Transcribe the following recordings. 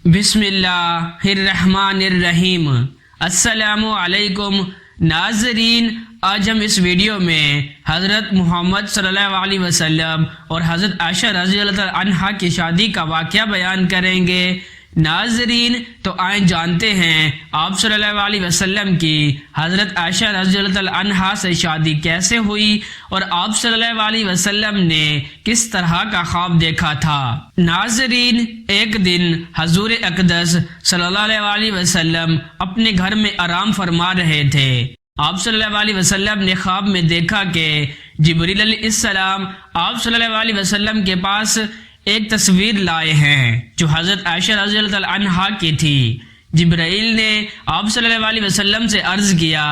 بسم اللہ الرحمن الرحیم۔ السلام علیکم ناظرین، آج ہم اس ویڈیو میں حضرت محمد صلی اللہ علیہ وسلم اور حضرت عائشہ رضی اللہ عنہا کی شادی کا واقعہ بیان کریں گے۔ ناظرین، تو آئیں جانتے ہیں آپ صلی اللہ علیہ وسلم کی حضرت عائشہ رضی اللہ عنہا سے شادی کیسے ہوئی اور آپ صلی اللہ علیہ وسلم نے کس طرح کا خواب دیکھا تھا۔ ناظرین، ایک دن حضور اقدس صلی اللہ علیہ وسلم اپنے گھر میں آرام فرما رہے تھے۔ آپ صلی اللہ علیہ وسلم نے خواب میں دیکھا کہ جبریل علیہ السلام آپ صلی اللہ علیہ وسلم کے پاس ایک تصویر لائے ہیں جو حضرت عائشہ رضی اللہ عنہا کی تھی۔ جبرائیل نے آپ صلی اللہ علیہ وسلم سے عرض کیا،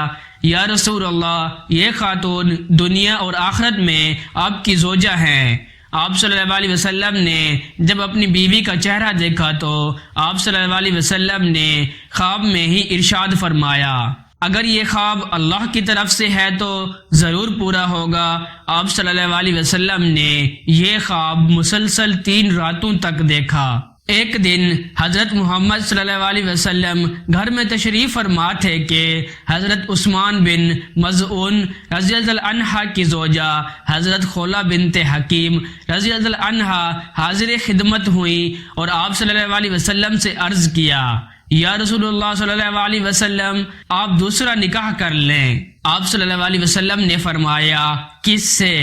یا رسول اللہ، یہ خاتون دنیا اور آخرت میں آپ کی زوجہ ہیں۔ آپ صلی اللہ علیہ وسلم نے جب اپنی بیوی کا چہرہ دیکھا تو آپ صلی اللہ علیہ وسلم نے خواب میں ہی ارشاد فرمایا، اگر یہ خواب اللہ کی طرف سے ہے تو ضرور پورا ہوگا۔ آپ صلی اللہ علیہ وسلم نے یہ خواب مسلسل 3 راتوں تک دیکھا۔ ایک دن حضرت محمد صلی اللہ علیہ وسلم گھر میں تشریف فرما تھے کہ حضرت عثمان بن مظعون رضی اللہ عنہا کی زوجہ حضرت خولہ بنت حکیم رضی اللہ عنہا حاضر خدمت ہوئی اور آپ صلی اللہ علیہ وسلم سے عرض کیا، یا رسول اللہ صلی اللہ علیہ وسلم، آپ دوسرا نکاح کر لیں۔ آپ صلی اللہ علیہ وسلم نے فرمایا، کس سے؟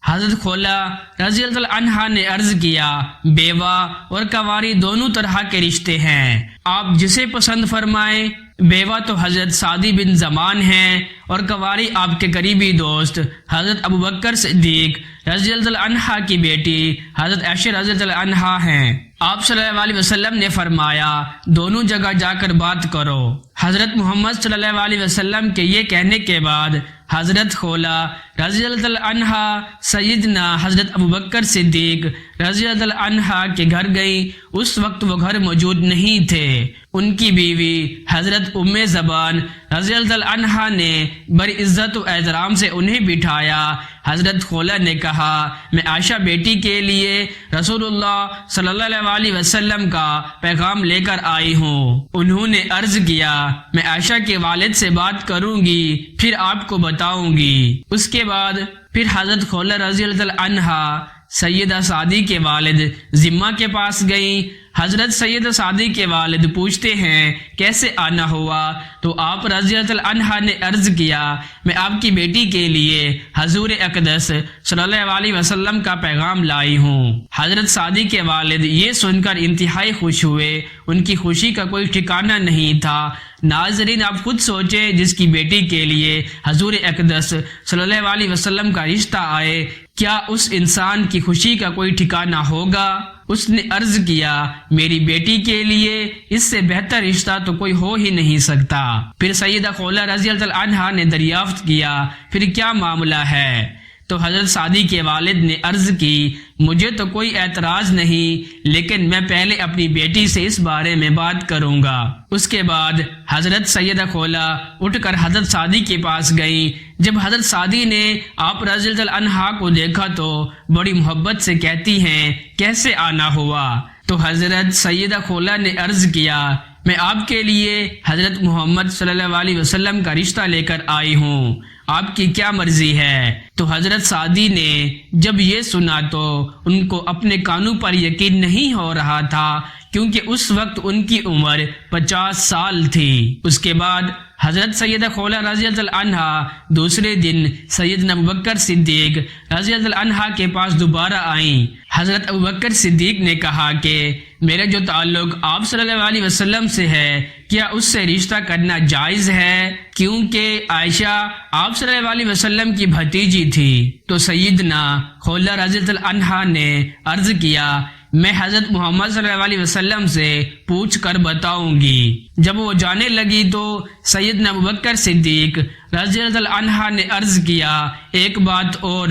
حضرت خولہ رضی اللہ عنہا نے عرض کیا، بیوہ اور کنواری دونوں طرح کے رشتے ہیں، آپ جسے پسند فرمائیں۔ بیوہ تو حضرت سعدی بن زمان ہیں اور کنواری آپ کے قریبی دوست حضرت ابوبکر صدیق رضی اللہ عنہا کی بیٹی حضرت عائشہ رضی اللہ عنہا ہیں۔ آپ صلی اللہ علیہ وسلم نے فرمایا، دونوں جگہ جا کر بات کرو۔ حضرت محمد صلی اللہ علیہ وسلم کے یہ کہنے کے بعد حضرت خولہ رضی اللہ عنہا سیدنا حضرت ابوبکر صدیق رضی اللہ عنہا کے گھر گئی۔ اس وقت وہ گھر موجود نہیں تھے۔ ان کی بیوی حضرت ام زبان رضی اللہ عنہا نے بڑی عزت و احترام سے انہیں بٹھایا۔ حضرت خولہ نے کہا، میں عائشہ بیٹی کے لیے رسول اللہ صلی اللہ علیہ وسلم کا پیغام لے کر آئی ہوں۔ انہوں نے عرض کیا، میں عائشہ کے والد سے بات کروں گی، پھر آپ کو بتاؤں گی۔ اس کے بعد پھر حضرت خولہ رضی اللہ عنہا سیدہ سعدی کے والد ذمہ کے پاس گئیں۔ حضرت سید سعدی کے والد پوچھتے ہیں، کیسے آنا ہوا؟ تو آپ رضی اللہ عنہا نے عرض کیا، میں آپ کی بیٹی کے لیے حضور اقدس صلی اللہ علیہ وسلم کا پیغام لائی ہوں۔ حضرت سعدی کے والد یہ سن کر انتہائی خوش ہوئے، ان کی خوشی کا کوئی ٹھکانہ نہیں تھا۔ ناظرین، آپ خود سوچیں، جس کی بیٹی کے لیے حضور اقدس صلی اللہ علیہ وسلم کا رشتہ آئے، کیا اس انسان کی خوشی کا کوئی ٹھکانہ ہوگا؟ اس نے عرض کیا، میری بیٹی کے لیے اس سے بہتر رشتہ تو کوئی ہو ہی نہیں سکتا۔ پھر سیدہ خولہ رضی اللہ عنہا نے دریافت کیا، پھر کیا معاملہ ہے؟ تو حضرت سعدی کے والد نے عرض کی، مجھے تو کوئی اعتراض نہیں، لیکن میں پہلے اپنی بیٹی سے اس بارے میں بات کروں گا۔ اس کے بعد حضرت سیدہ خولہ اٹھ کر حضرت سعدی کے پاس گئیں۔ جب حضرت سعدی نے آپ رضی اللہ عنہا کو دیکھا تو بڑی محبت سے کہتی ہیں، کیسے آنا ہوا؟ تو حضرت سیدہ خولہ نے عرض کیا، میں آپ کے لیے حضرت محمد صلی اللہ علیہ وسلم کا رشتہ لے کر آئی ہوں، آپ کی کیا مرضی ہے؟ تو حضرت سعدی نے جب یہ سنا تو ان کو اپنے کانوں پر یقین نہیں ہو رہا تھا، کیونکہ اس وقت ان کی عمر 50 سال تھی۔ اس کے بعد حضرت سیدہ خولہ رضی اللہ عنہا دوسرے دن سیدنا ابوبکر صدیق رضی اللہ عنہا کے پاس دوبارہ آئیں۔ حضرت ابوبکر صدیق نے کہا کہ میرا جو تعلق آپ صلی اللہ علیہ وسلم سے ہے، کیا اس سے رشتہ کرنا جائز ہے؟ کیونکہ عائشہ آپ صلی اللہ علیہ وسلم کی بھتیجی تھی۔ تو سیدنا خولہ رضی اللہ عنہا نے عرض کیا، میں حضرت محمد صلی اللہ علیہ وسلم سے پوچھ کر بتاؤں گی۔ جب وہ جانے لگی تو سیدنا ابوبکر صدیق رضی اللہ عنہا نے عرض کیا، ایک بات اور،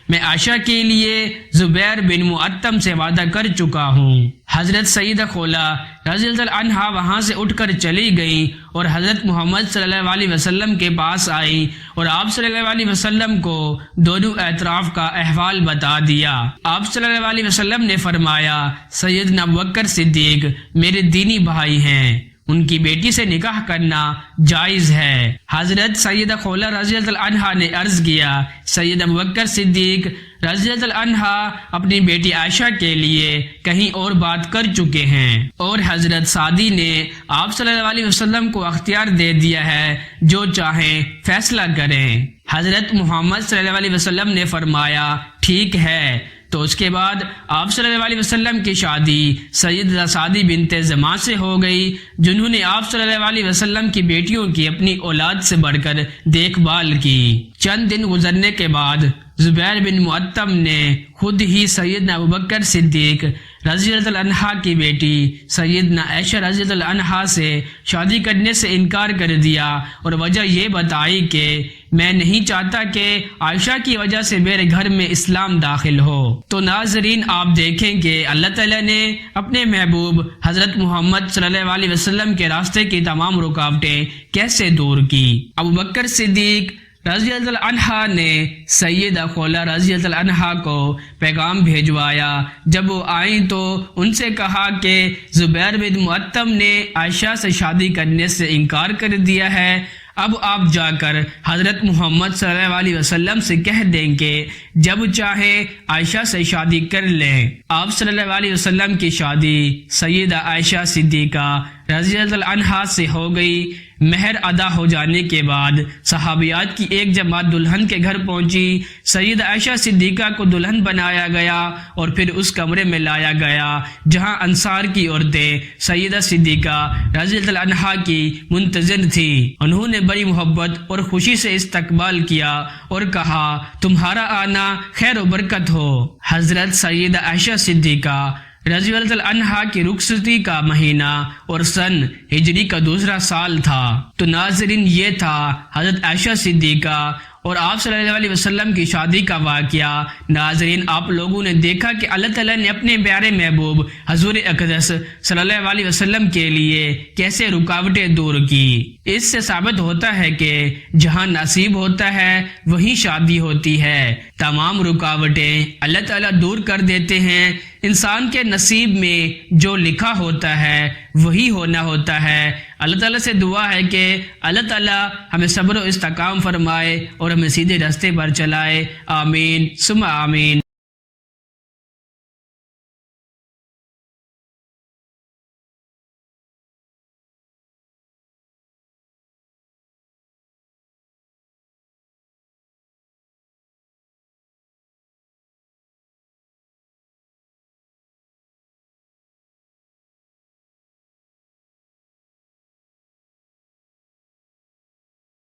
میں عائشہ کے لیے زبیر بن معتم سے وعدہ کر چکا ہوں۔ حضرت سیدہ خولا رضی اللہ عنہا وہاں سے اٹھ کر چلی گئیں اور حضرت محمد صلی اللہ علیہ وسلم کے پاس آئیں اور آپ صلی اللہ علیہ وسلم کو دونوں اطراف کا احوال بتا دیا۔ آپ صلی اللہ علیہ وسلم نے فرمایا، سیدنا ابوبکر صدیق میرے دینی بھائی ہیں، ان کی بیٹی سے نکاح کرنا جائز ہے۔ حضرت سیدہ خولا رضی اللہ عنہا نے عرض کیا، سید ابوبکر صدیق رضی اللہ عنہا اپنی بیٹی عائشہ کے لیے کہیں اور بات کر چکے ہیں، اور حضرت سعدی نے آپ صلی اللہ علیہ وسلم کو اختیار دے دیا ہے، جو چاہیں فیصلہ کریں۔ حضرت محمد صلی اللہ علیہ وسلم نے فرمایا، ٹھیک ہے۔ تو اس کے بعد آپ صلی اللہ علیہ وسلم کی شادی سیدہ سعدی بنت زماں سے ہو گئی، جنہوں نے آپ صلی اللہ علیہ وسلم کی بیٹیوں کی اپنی اولاد سے بڑھ کر دیکھ بھال کی۔ چند دن گزرنے کے بعد زبیر بن معتم نے خود ہی سیدنا ابوبکر صدیق رضی اللہ عنہا کی بیٹی سیدنا عائشہ رضی اللہ عنہا سے شادی کرنے سے انکار کر دیا، اور وجہ یہ بتائی کہ میں نہیں چاہتا کہ عائشہ کی وجہ سے میرے گھر میں اسلام داخل ہو۔ تو ناظرین، آپ دیکھیں کہ اللہ تعالیٰ نے اپنے محبوب حضرت محمد صلی اللہ علیہ وسلم کے راستے کی تمام رکاوٹیں کیسے دور کی۔ ابوبکر صدیق رضی اللہ عنہا نے سیدہ خولا رضی اللہ عنہا کو پیغام بھیجوایا۔ جب وہ آئیں تو ان سے کہا کہ زبیر بن معتم نے عائشہ سے شادی کرنے سے انکار کر دیا ہے، اب آپ جا کر حضرت محمد صلی اللہ علیہ وسلم سے کہہ دیں کہ جب چاہیں عائشہ سے شادی کر لیں۔ آپ صلی اللہ علیہ وسلم کی شادی سیدہ عائشہ صدیقہ رضی اللہ عنہا سے ہو گئی۔ مہر ادا ہو جانے کے بعد صحابیات کی ایک جماعت دلہن کے گھر پہنچی۔ سیدہ عائشہ صدیقہ کو دلہن بنایا گیا اور پھر اس کمرے میں لایا گیا جہاں انصار کی عورتیں سیدہ صدیقہ رضی اللہ عنہا کی منتظر تھی۔ انہوں نے بڑی محبت اور خوشی سے استقبال کیا اور کہا، تمہارا آنا خیر و برکت ہو۔ حضرت سیدہ عائشہ صدیقہ رضی اللہ عنہا کی رخصتی کا مہینہ اور سن ہجری کا دوسرا سال تھا۔ تو ناظرین، یہ تھا حضرت عائشہ صدیقہ اور آپ صلی اللہ علیہ وسلم کی شادی کا واقعہ۔ ناظرین، آپ لوگوں نے دیکھا کہ اللہ تعالیٰ نے اپنے پیارے محبوب حضور اقدس صلی اللہ علیہ وسلم کے لیے کیسے رکاوٹیں دور کی۔ اس سے ثابت ہوتا ہے کہ جہاں نصیب ہوتا ہے وہیں شادی ہوتی ہے۔ تمام رکاوٹیں اللہ تعالیٰ دور کر دیتے ہیں۔ انسان کے نصیب میں جو لکھا ہوتا ہے وہی ہونا ہوتا ہے۔ اللہ تعالیٰ سے دعا ہے کہ اللہ تعالیٰ ہمیں صبر و استقامت فرمائے اور ہمیں سیدھے راستے پر چلائے۔ آمین ثم آمین۔